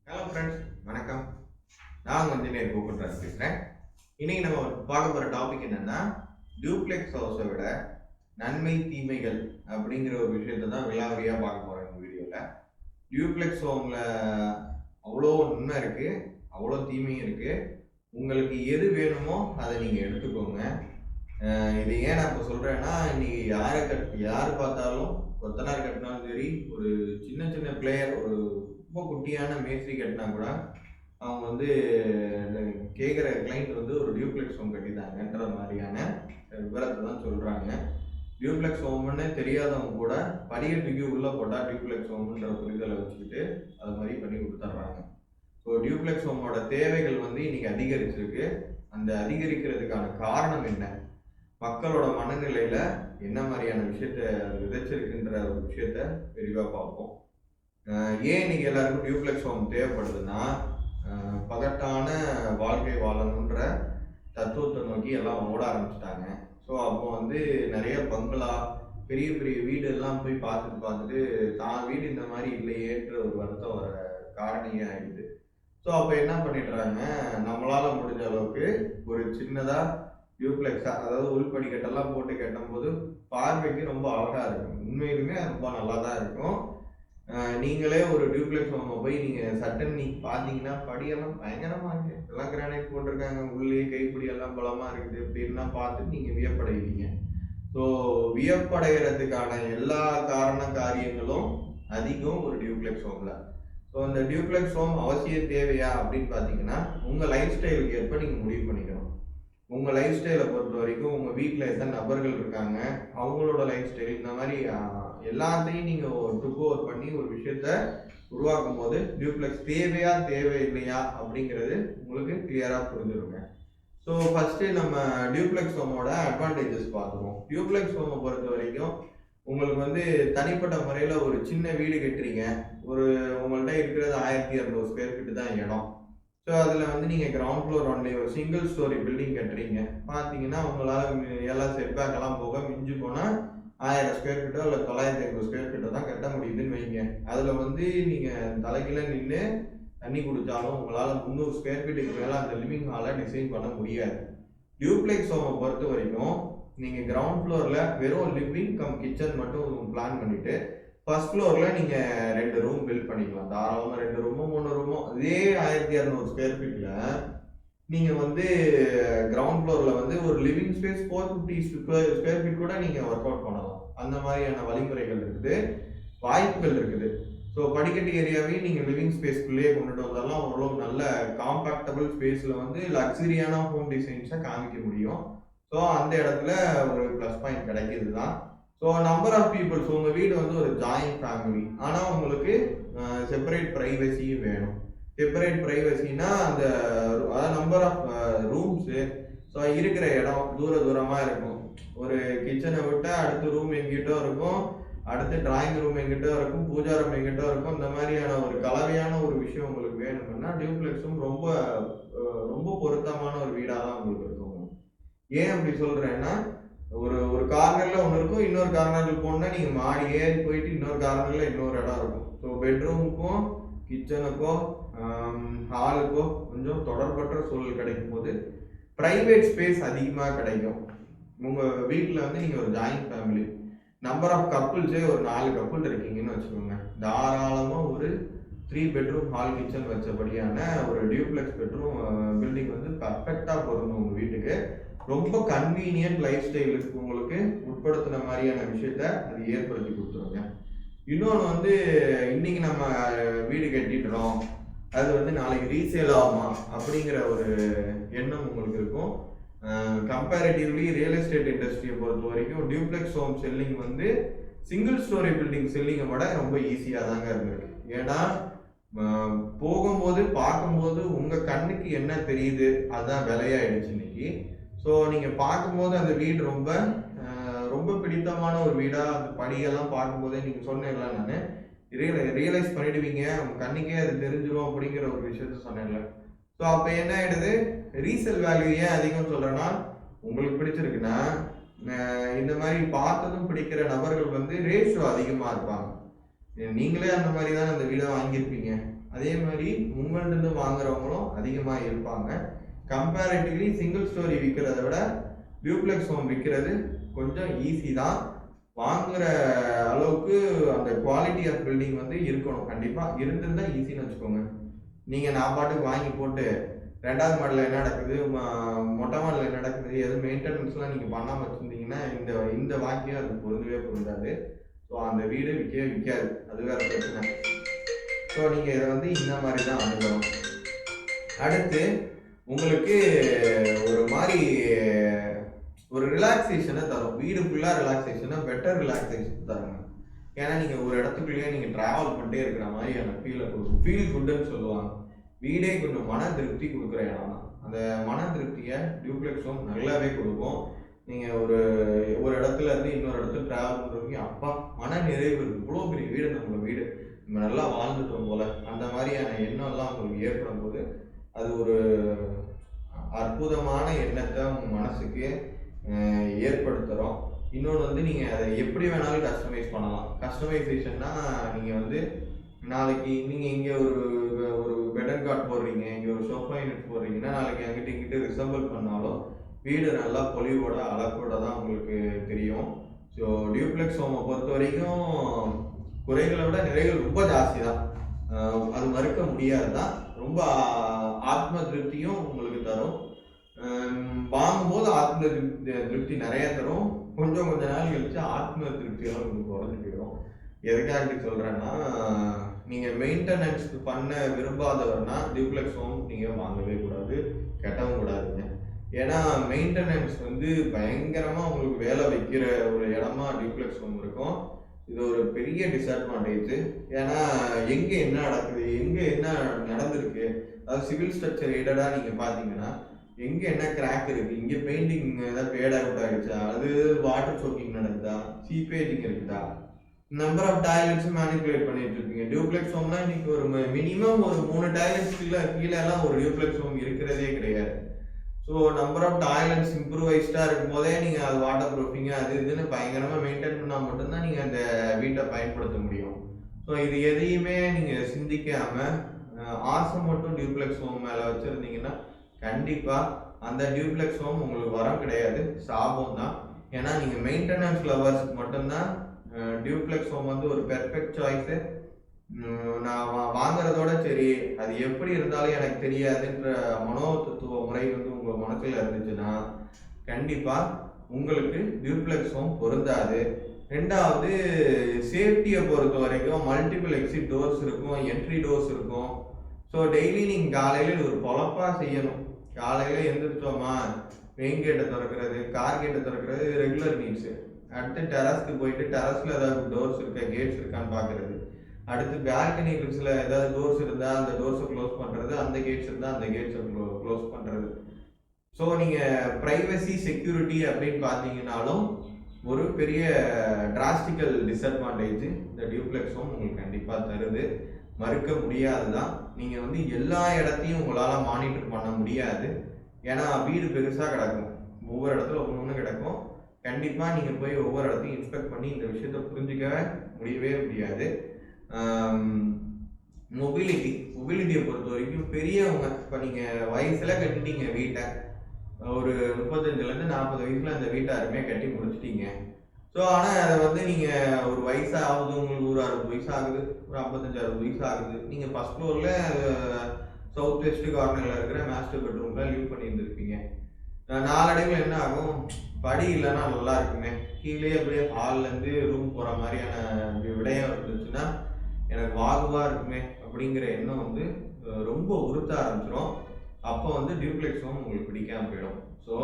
Hello friends, வணக்கம். நான் Er.P.Gokulraj பேசுகிறேன். இன்னைக்கு நம்ம பார்க்க போகிற டாபிக் என்னன்னா, டியூப்ளெக்ஸ் ஹவுஸை விட நன்மை தீமைகள் அப்படிங்கிற ஒரு விஷயத்தை தான் விலாவரியாக பார்க்க போகிறோம் இந்த வீடியோவில். டியூப்ளெக்ஸ் ஹோமில் அவ்வளோ நன்மை இருக்குது, அவ்வளோ தீமையும் இருக்குது. உங்களுக்கு எது வேணுமோ அதை நீங்கள் எடுத்துக்கோங்க. இது ஏன் நான் இப்போ சொல்கிறேன்னா, இன்னைக்கு யார் பார்த்தாலும் கொத்தனார் கட்டினாலும் சரி, ஒரு சின்ன சின்ன பிளேயர், ஒரு ரொம்ப குட்டியான மேஸ்திரி கட்டினா கூட அவங்க வந்து கேட்குற கிளைண்ட் வந்து ஒரு டியூப்ளெக்ஸ் ஹோம் கட்டிட்டாங்கன்ற மாதிரியான விவரத்தை தான் சொல்கிறாங்க. டியூப்ளெக்ஸ் ஹோம்னு தெரியாதவங்க கூட படிக்கட்டுக்கு உள்ளே போட்டால் டியூப்ளெக்ஸ் ஹோம்ன்ற புரிதலை வச்சுக்கிட்டு அது மாதிரி பண்ணி கொடுத்துட்றாங்க. ஸோ டியூப்ளெக்ஸ் ஹோமோட தேவைகள் வந்து இன்னைக்கு அதிகரிச்சிருக்கு. அந்த அதிகரிக்கிறதுக்கான காரணம் என்ன, மக்களோட மனநிலையில் என்ன மாதிரியான விஷயத்த விதைச்சிருக்குன்ற ஒரு விஷயத்த விரிவாக பார்ப்போம். ஏன் இன்னைக்கு எல்லாருக்கும் டியூப்ளெக்ஸ் ஹோம் தேவைப்படுதுன்னா, பகட்டான வாழ்க்கை வாழணுன்ற தத்துவத்தை நோக்கி எல்லாம் ஓட ஆரம்பிச்சிட்டாங்க. ஸோ அப்போ வந்து நிறைய பங்களா, பெரிய பெரிய வீடு எல்லாம் போய் பார்த்துட்டு தான் வீடு இந்த மாதிரி இல்லையேன்ற ஒரு வருத்தம் வர காரணியாக ஆயிடுது. ஸோ அப்போ என்ன பண்ணிடுறாங்க, நம்மளால முடிஞ்ச அளவுக்கு ஒரு சின்னதாக டியூப்ளெக்ஸா, அதாவது உள்படிக்கட்டெல்லாம் போட்டு கட்டும்போது பார்வைக்கு ரொம்ப அழகா இருக்கும். உண்மையிலுமே ரொம்ப நல்லா தான் இருக்கும். நீங்களே ஒரு டியூப்ளெக்ஸ் ஹோமை போய் நீங்கள் சட்டன் பார்த்தீங்கன்னா படியெல்லாம் பயங்கரமாக இருக்கு, எல்லாம் கிரானைட் போட்டிருக்காங்க, உள்ளே கைப்பிடி எல்லாம் பலமாக இருக்குது அப்படின்லாம் பார்த்து நீங்கள் வியப்படைவீங்க. ஸோ வியப்படைகிறதுக்கான எல்லா காரியங்களும் அதிகம் ஒரு டியூப்ளெக்ஸ் ஹோமில். ஸோ அந்த டியூப்ளெக்ஸ் ஹோம் அவசியம் தேவையா அப்படின்னு பார்த்தீங்கன்னா, உங்கள் லைஃப் ஸ்டைலுக்கு ஏற்ப நீங்கள் முடிவு பண்ணிக்கணும். உங்கள் லைஃப் ஸ்டைலை பொறுத்த வரைக்கும் உங்கள் வீட்டில் எத்தனை நபர்கள் இருக்காங்க, அவங்களோட லைஃப் ஸ்டைல், இந்த மாதிரி எல்லாத்தையும் நீங்கள் டுக் ஓவர் பண்ணி ஒரு விஷயத்த உருவாக்கும் போது டியூப்ளெக்ஸ் தேவையா தேவை இல்லையா அப்படிங்கிறது உங்களுக்கு கிளியராக புரிஞ்சிருங்க. ஸோ ஃபஸ்ட்டு நம்ம டியூப்ளெக்ஸ் ஹோமோட அட்வான்டேஜஸ் பார்த்துருவோம். டியூப்ளெக்ஸ் ஹோமை பொறுத்த வரைக்கும் உங்களுக்கு வந்து தனிப்பட்ட முறையில் ஒரு சின்ன வீடு கட்டுறீங்க, உங்கள்கிட்ட இருக்கிறது 1200 ஸ்கொயர் ஃபீட் தான் இடம். ஸோ அதில் வந்து நீங்கள் கிரவுண்ட் ஃப்ளோர் ஒன்லி ஒரு சிங்கிள் ஸ்டோரி பில்டிங் கட்டுறீங்க. பார்த்தீங்கன்னா உங்களால் எல்லாம் செட்பேக் எல்லாம் போக மிஞ்சி போனால் 1000 ஸ்கொயர் ஃபீட்டோ இல்லை 950 ஸ்கொயர் ஃபீட்டோ தான் கட்ட முடியுதுன்னு வைங்க. அதில் வந்து நீங்கள் தலைகீழ நின்று தண்ணி குடித்தாலும் உங்களால் 300 ஸ்கொயர் ஃபீட்டுக்கு மேலே அந்த லிவிங் ஹாலை டிசைன் பண்ண முடியாது. டியூப்ளெக்ஸ் ஹோமை பொறுத்த வரைக்கும் நீங்கள் கிரவுண்ட் ஃப்ளோரில் வெறும் லிவிங் கம் கிச்சன் மட்டும் பிளான் பண்ணிவிட்டு ஃபர்ஸ்ட் ஃப்ளோரில் நீங்கள் 2 ரூம் பில்ட் பண்ணிக்கலாம். தாராளமாக 2 ரூமோ 3 ரூமோ. இதே 1200 ஸ்கொயர் ஃபீட்டில் நீங்கள் வந்து கிரவுண்ட் ஃப்ளோரில் வந்து ஒரு லிவிங் ஸ்பேஸ் 450 ஸ்கொயர் ஃபீட் கூட நீங்கள் ஒர்க் அவுட் பண்ணலாம். அந்த மாதிரியான வழிமுறைகள் இருக்குது, வாய்ப்புகள் இருக்குது. ஸோ படிக்கட்டு ஏரியாவே நீங்கள் லிவிங் ஸ்பேஸ்க்குள்ளேயே கொண்டுட்டு வந்தாலும் ஓரளவு நல்ல காம்பேக்டபிள் ஸ்பேஸில் வந்து லக்ஸரியான ஹோம் டிசைன்ஸை காமிக்க முடியும். ஸோ அந்த இடத்துல ஒரு ப்ளஸ் பாயிண்ட் கிடைக்கிது தான். ஸோ நம்பர் ஆஃப் பீப்புள்ஸ், உங்கள் வீடு வந்து ஒரு ஜாயிண்ட் ஃபேமிலி, ஆனால் உங்களுக்கு செப்பரேட் ப்ரைவசியும் வேணும். செப்பரேட் ப்ரைவசினா அதாவது நம்பர் ஆஃப் ரூம்ஸு, ஸோ இருக்கிற இடம் தூரமாக இருக்கும். ஒரு கிச்சனை விட்டால் அடுத்த ரூம் எங்கிட்டோ இருக்கும், அடுத்து டிராயிங் ரூம் எங்கிட்டோ இருக்கும், பூஜா ரூம் எங்கிட்டோ இருக்கும். இந்த மாதிரியான ஒரு கலவையான ஒரு விஷயம் உங்களுக்கு வேணும்னா டியூப்ளெக்ஸும் ரொம்ப ரொம்ப பொருத்தமான ஒரு வீடாக தான் உங்களுக்கு இருக்கும். ஏன் அப்படி சொல்கிறேன்னா, ஒரு கார்னரில் ஒன்று இருக்கும், இன்னொரு கார்னரில் போனால் நீங்கள் மாடி ஏறி போயிட்டு இன்னொரு கார்னரில் இன்னொரு இடம் இருக்கும். ஸோ பெட்ரூமுக்கும் கிச்சனுக்கும் ஹாலுக்கோ கொஞ்சம் தொடர்பற்ற சூழல் கிடைக்கும் போது ப்ரைவேட் ஸ்பேஸ் அதிகமாக கிடைக்கும். உங்கள் வீட்டில் வந்து நீங்கள் ஒரு ஜாயிண்ட் ஃபேமிலி, நம்பர் ஆஃப் கப்புள்ஸே ஒரு 4 கப்புள் இருக்கீங்கன்னு வச்சுக்கோங்க, தாராளமாக ஒரு 3 பெட்ரூம் ஹால் கிச்சன் வச்சபடியான ஒரு டியூப்ளெக்ஸ் பெட்ரூம் பில்டிங் வந்து பர்ஃபெக்டாக பொருந்தும் உங்கள் வீட்டுக்கு. ரொம்ப கன்வீனியன்ட் லைஃப் ஸ்டைலுக்கு உங்களுக்கு உட்படுத்தின மாதிரியான விஷயத்த அது ஏற்படுத்தி கொடுத்துருங்க. இன்னொன்று வந்து, இன்னைக்கு நம்ம வீடு கட்டிடுறோம், அது வந்து நாளைக்கு ரீசேல் ஆகுமா அப்படிங்கிற ஒரு எண்ணம் உங்களுக்கு இருக்கும். கம்பேரிட்டிவ்லி ரியல் எஸ்டேட் இண்டஸ்ட்ரியை பொறுத்த வரைக்கும் டியூப்ளெக்ஸ் ஹோம் செல்லிங் வந்து சிங்கிள் ஸ்டோரி பில்டிங் செல்லிங்கை விட ரொம்ப ஈஸியாக தாங்க இருந்திருக்கு. ஏன்னா போகும்போது பார்க்கும்போது உங்கள் கண்ணுக்கு என்ன தெரியுது அதுதான் விலையாயிடுச்சு இன்னைக்கு. ஸோ நீங்கள் பார்க்கும்போது அந்த வீடு ரொம்ப ரொம்ப பிடித்தமான ஒரு வீடாக, அந்த படியெல்லாம் பார்க்கும்போதே நீங்கள் சொன்னேன்ல, நான் ரியலைஸ் பண்ணிடுவீங்க, உங்கள் கண்ணுக்கே அது தெரிஞ்சிடும் அப்படிங்கிற ஒரு விஷயத்த சொன்னேன்ல. ஸோ அப்போ என்ன ஆகிடுது, ரீசேல் வேல்யூ ஏன் அதிகம் சொல்கிறேன்னா, உங்களுக்கு பிடிச்சிருக்குன்னா இந்த மாதிரி பார்த்ததும் பிடிக்கிற நபர்கள் வந்து ரேஷியோ அதிகமாக இருப்பாங்க. நீங்களே அந்த மாதிரி தான் அந்த வீடை வாங்கியிருப்பீங்க. அதே மாதிரி உங்கள்கிட்ட வாங்குறவங்களும் அதிகமாக இருப்பாங்க. கம்பேரிட்டிவ்லி சிங்கிள் ஸ்டோரி விற்கிறத விட டியூப்ளெக்ஸ் ஹோம் விற்கிறது கொஞ்சம் ஈஸி தான். வாங்குற அளவுக்கு அந்த குவாலிட்டி ஆஃப் பில்டிங் வந்து இருக்கணும். கண்டிப்பாக இருந்திருந்தால் ஈஸின்னு வச்சுக்கோங்க. நீங்கள் நான் பாட்டுக்கு வாங்கி போட்டு 2வது மாடலில் என்ன நடக்குது, மொட்டை மாடலில் என்ன நடக்குது, எதுவும் மெயின்டெனன்ஸ்லாம் நீங்கள் பண்ணாமல் வச்சுருந்தீங்கன்னா இந்த வாக்கியம் அது பொருந்தாது. ஸோ அந்த வீடு விற்காது. அது வேறு பிரச்சனை. ஸோ நீங்கள் இதை வந்து இந்த மாதிரி தான் அணுகணும். அடுத்து உங்களுக்கு ஒரு மாதிரி ஒரு ரிலாக்ஸேஷனை தரும். வீடு ஃபுல்லாக ரிலாக்ஸேஷனை பெட்டர் ரிலாக்ஸேஷன் தருங்க. ஏன்னா நீங்கள் ஒரு இடத்துக்குள்ளேயே நீங்கள் ட்ராவல் பண்ணிட்டே இருக்கிற மாதிரியான ஃபீலை கொடுக்கும். ஃபீல் குட்டுன்னு சொல்லுவாங்க. வீடே கொஞ்சம் மன திருப்தி கொடுக்குற இடம் தான். அந்த மன திருப்தியை டியூப்ளெக்ஸ் ஹோம் நல்லாவே கொடுக்கும். நீங்கள் ஒரு இடத்துல இருந்து இன்னொரு இடத்துல ட்ராவல் பண்ணுறவங்க அப்பா மன நிறைவு இருக்குது, இவ்வளோ பெரிய வீடு நம்மளோட வீடு, நம்ம நல்லா வாழ்ந்துட்டோம் போல, அந்த மாதிரியான எண்ணம்லாம் உங்களுக்கு ஏற்படும் போது அது ஒரு அற்புதமான எண்ணத்தை உங்கள் மனசுக்கு ஏற்படுத்துகிறோம். இன்னொன்று வந்து நீங்கள் அதை எப்படி வேணாலும் கஸ்டமைஸ் பண்ணலாம். கஸ்டமைசேஷன்னா நீங்கள் வந்து நாளைக்கு நீங்கள் இங்கே ஒரு பெட் அண்ட் காட் போடுறீங்க, இங்கே ஒரு சோஃபா யூனிட் போடுறீங்கன்னா நாளைக்கு அங்கிட்டு இங்கிட்டு ரிசம்பிள் பண்ணாலும் வீடு நல்லா பொலிவோட அழகோட தான் உங்களுக்கு தெரியும். ஸோ டியூப்ளெக்ஸ் ஹோமை பொறுத்த வரைக்கும் குறைகளை விட நிறைகள் ரொம்ப ஜாஸ்தி தான். அது மறுக்க முடியாது தான். ரொம்ப ஆத்ம திருப்தியும் உங்களுக்கு தரும். வாங்கும்போது ஆத்ம திருப்தி நிறைய தரும். கொஞ்ச நாள் கழிச்சு ஆத்ம திருப்தியெல்லாம் உங்களுக்கு குறைஞ்சி போயிடும். எதுக்காக சொல்கிறேன்னா, நீங்கள் மெயின்டெனன்ஸ் பண்ண விரும்பாதவர்னா டியூப்ளெக்ஸ் ஹோம் நீங்கள் வாங்கவே கூடாது, கட்டவும் கூடாதுங்க. ஏன்னா மெயின்டெனன்ஸ் வந்து பயங்கரமாக உங்களுக்கு வேலை வைக்கிற ஒரு இடமா டியூப்ளெக்ஸ் ஹோம் இருக்கும். இது ஒரு பெரிய டிஸ்அட்வான்டேஜ். ஏன்னா எங்கே என்ன நடக்குது, எங்கே என்ன நடந்திருக்கு, அதாவது சிவில் ஸ்ட்ரக்சர் எய்டடாக நீங்கள் பார்த்தீங்கன்னா எங்கே என்ன கிராக் இருக்குது, இங்கே பெயிண்டிங் ஏதாவது பேட் அவுட் ஆகிடுச்சா, அது வாட்டர் சோக்கிங் நடக்குதா, சீப்பேஜிங் இருக்குதா, நம்பர் ஆஃப் டாய்லெட்ஸ் மேனிபுலேட் பண்ணிட்டு இருக்கீங்க. டியூப்ளெக்ஸ் ஹோம்னா இன்னைக்கு ஒரு மினிமம் ஒரு 3 டாய்லெட்ஸ் கீழெல்லாம் ஒரு டியூப்ளெக்ஸ் ஹோம் இருக்கிறதே கிடையாது. ஸோ நம்பர் ஆஃப் டாய்லெட்ஸ் இம்ப்ரூவைஸ்டாக இருக்கும் போதே நீங்கள் அது வாட்டர் ப்ரூஃபிங் அது இதுன்னு பயங்கரமாக மெயின்டைன் பண்ணால் மட்டும்தான் நீங்கள் அந்த வீட்டை பயன்படுத்த முடியும். ஸோ இது எதையுமே நீங்கள் சிந்திக்காமல் ஆசை மட்டும் டியூப்ளெக்ஸ் ஹோம் மேலே வச்சுருந்தீங்கன்னா கண்டிப்பாக அந்த டியூப்ளெக்ஸ் ஹோம் உங்களுக்கு வரம் கிடையாது, சாபம் தான். ஏன்னா நீங்கள் மெயின்டெனன்ஸ் லவர்ஸ்க்கு மட்டும்தான் டியூப்ளெக்ஸ் ஹோம் வந்து ஒரு பெர்ஃபெக்ட் சாய்ஸு. நான் வாங்குறதோட சரி அது எப்படி இருந்தாலும் எனக்கு தெரியாதுன்ற மனோதத்துவ முறை வந்து உங்கள் மனசில் இருந்துச்சுன்னா கண்டிப்பாக உங்களுக்கு டியூப்ளெக்ஸ் ஹோம் பொருந்தாது. 2வது சேஃப்டியை பொறுத்த வரைக்கும் மல்டிபிள் எக்ஸிட் டோர்ஸ் இருக்கும், என்ட்ரி டோர்ஸ் இருக்கும். ஸோ டெய்லி நீங்கள் காலையில் ஒரு பொழப்பாக செய்யணும். காலையில் எழுந்திரிச்சோமா மெயின் கேட்டை திறக்கிறது, கார் கேட்டை திறக்கிறது ரெகுலர் நீட்ஸு. அடுத்து டெரஸ்க்கு போயிட்டு டெரஸில் ஏதாவது டோர்ஸ் இருக்கா, கேட்ஸ் இருக்கான்னு பார்க்குறது. அடுத்து பால்கனிஸில் ஏதாவது டோர்ஸ் இருந்தால் அந்த டோர்ஸை க்ளோஸ் பண்ணுறது, அந்த கேட்ஸ் இருந்தால் அந்த கேட்ஸை க்ளோஸ் பண்ணுறது. ஸோ நீங்கள் ப்ரைவசி செக்யூரிட்டி அப்படின்னு பார்த்தீங்கன்னாலும் ஒரு பெரிய டிராஸ்டிக்கல் டிஸ்அட்வான்டேஜ் இந்த டியூப்ளெக்ஸ் ஹோம் உங்களுக்கு கண்டிப்பாக தருது, மறுக்க முடியாது தான். நீங்கள் வந்து எல்லா இடத்தையும் உங்களால் மானிட்டர் பண்ண முடியாது. ஏன்னா வீடு பெருசாக கிடக்கும், ஒவ்வொரு இடத்துல ஒன்று கிடக்கும். கண்டிப்பாக நீங்கள் போய் ஒவ்வொரு இடத்தையும் இன்ஸ்பெக்ட் பண்ணி இந்த விஷயத்தை புரிஞ்சிக்கவே முடியவே முடியாது. மொபிலிட்டியை பொறுத்த வரைக்கும் பெரியவங்க, இப்போ நீங்கள் வயசில் கட்டிட்டீங்க வீட்டை, ஒரு 35லேருந்து 40 வயசில் அந்த வீட்டை யாருமே கட்டி முடிச்சிட்டீங்க. ஸோ ஆனால் அதை வந்து நீங்கள் ஒரு வயசாகுது, உங்களுக்கு ஒரு 60 வயசு ஆகுது, ஒரு 55-60 வயசு ஆகுது, நீங்கள் ஃபர்ஸ்ட் ஃப்ளோரில் சவுத் வெஸ்ட் கார்னரில் இருக்கிற மாஸ்டர் பெட்ரூமில் லீவ் பண்ணியிருந்துருப்பீங்க. நாளடைவில் என்ன ஆகும், படி இல்லைன்னா நல்லா இருக்குமே, கீழே அப்படியே ஹால்லேருந்து ரூம் போகிற மாதிரியான விடயம் இருந்துச்சுன்னா எனக்கு வாகுவாக இருக்குமே அப்படிங்கிற எண்ணம் வந்து ரொம்ப உறுத்த ஆரம்பிச்சிடும். அப்போ வந்து டியூப்ளெக்ஸ் ஹோம் உங்களுக்கு பிடிக்காம போயிடும். ஸோ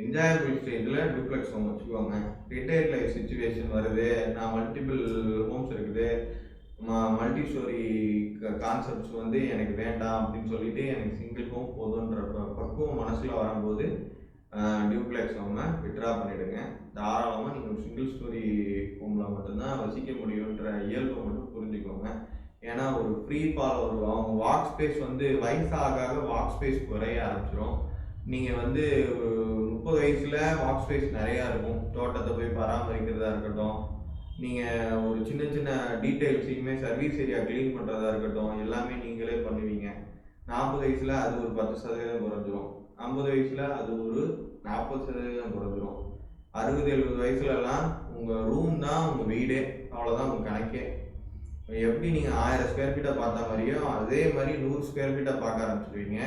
என்ஜாயபிள் ஸ்டேஜில் டியூப்ளெக்ஸ் ஹோம் வச்சுக்கோங்க. ரிட்டையர்ட் லைஃப் சுச்சுவேஷன் வருது, நான் மல்டிபிள் ஹோம்ஸ் இருக்குது, மல்டி ஸ்டோரி கான்செப்ட்ஸ் வந்து எனக்கு வேண்டாம் அப்படின்னு சொல்லிட்டு எனக்கு சிங்கிள் ஹோம் போதுன்ற பக்குவம் மனசில் வரும்போது டியூப்ளெக்ஸ் ஹோமை விட்ரா பண்ணிவிடுங்க. தாராளமாக நீங்கள் ஒரு சிங்கிள் ஸ்டோரி ஹோமில் மட்டும்தான் வசிக்க முடியுன்ற இயல்பை மட்டும் புரிஞ்சுக்கோங்க. ஏன்னா ஒரு ஃப்ரீ அவங்க வாக் ஸ்பேஸ் வந்து வயசாக வாக் ஸ்பேஸ் குறைய ஆரம்பிச்சிடும். நீங்கள் வந்து ஒரு 30 வயசில் வாக் ஸ்பேஸ் நிறையா இருக்கும். தோட்டத்தை போய் பராமரிக்கிறதா இருக்கட்டும், நீங்கள் ஒரு சின்ன சின்ன டீட்டெயில்ஸையுமே சர்வீஸ் ஏரியா க்ளீன் பண்ணுறதா இருக்கட்டும் எல்லாமே நீங்களே பண்ணுவீங்க. 40 வயசில் அது ஒரு 10% குறைஞ்சிரும். 50 வயசில் அது ஒரு 40% குறைஞ்சிரும். 60-70 வயசுலலாம் உங்கள் ரூம் தான் உங்கள் வீடே, அவ்வளோதான் உங்கள் கணக்கே. எப்படி நீங்கள் 1000 ஸ்கொயர் ஃபீட்டை பார்த்த மாதிரியோ அதே மாதிரி 100 ஸ்கொயர் ஃபீட்டை பார்க்க ஆரம்பிச்சிருவீங்க.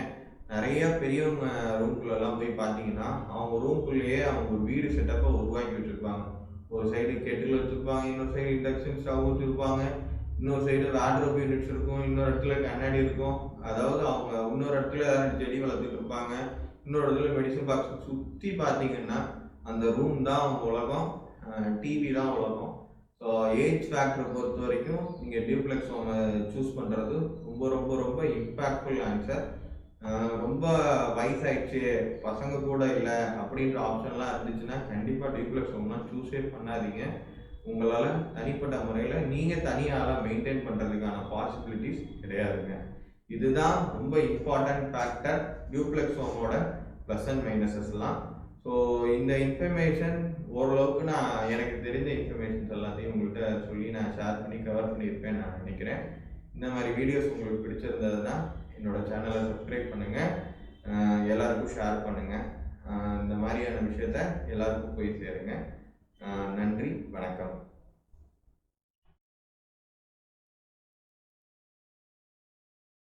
நிறைய பெரியவங்க ரூம்குள்ளெல்லாம் போய் பார்த்தீங்கன்னா அவங்க ரூம்குள்ளேயே அவங்க ஒரு வீடு செட்டப்பை உருவாக்கி வச்சுருப்பாங்க. ஒரு சைடு கெட்டில் வச்சுருப்பாங்க, இன்னொரு சைடு இண்டக்ஷன் ஸ்டவ் வச்சுருப்பாங்க, இன்னொரு சைடு வார்ட்ரோப் யூனிட்ஸ் இருக்கும், இன்னொரு இடத்துல கண்ணாடி இருக்கும். அதாவது அவங்க இன்னொரு இடத்துல ஏதாவது செடி வளர்த்துட்டு இருப்பாங்க, இன்னொரு இடத்துல மெடிசன் பாக்ஸ். சுற்றி பார்த்தீங்கன்னா அந்த ரூம் தான் அவங்க உலகம், டிவி தான் உலகம். ஸோ ஏஜ் ஃபேக்டரை பொறுத்த வரைக்கும் நீங்கள் டியூப்ளெக்ஸ் ஹோமை சூஸ் பண்ணுறது ரொம்ப ரொம்ப ரொம்ப இம்பேக்ட்ஃபுல் ஆன்சர். ரொம்ப வயசாயிடுச்சு, பசங்க கூட இல்லை அப்படின்ற ஆப்ஷன்லாம் இருந்துச்சுன்னா கண்டிப்பாக டியூப்ளெக்ஸ் ஹோம்லாம் சூஸே பண்ணாதீங்க. உங்களால் தனிப்பட்ட முறையில் நீங்கள் தனியால் மெயின்டைன் பண்ணுறதுக்கான பாசிபிலிட்டிஸ் கிடையாதுங்க. இதுதான் ரொம்ப இம்பார்ட்டன்ட் ஃபேக்டர் டியூப்ளெக்ஸ் ஹோமோட ப்ளஸ் அண்ட் மைனஸஸ்லாம். ஸோ இந்த இன்ஃபர்மேஷன் ஓரளவுக்கு நான் எனக்கு தெரிஞ்ச இன்ஃபர்மேஷன்ஸ் எல்லாத்தையும் உங்கள்கிட்ட சொல்லி நான் ஷேர் பண்ணி கவர் பண்ணியிருப்பேன்னு நான் நினைக்கிறேன். இந்த மாதிரி வீடியோஸ் உங்களுக்கு பிடிச்சிருந்ததுன்னா என்னோடய சேனலை சப்ஸ்கிரைப் பண்ணுங்கள், எல்லாருக்கும் ஷேர் பண்ணுங்கள். இந்த மாதிரியான விஷயத்த எல்லாருக்கும் போய் சேருங்க. நன்றி, வணக்கம்.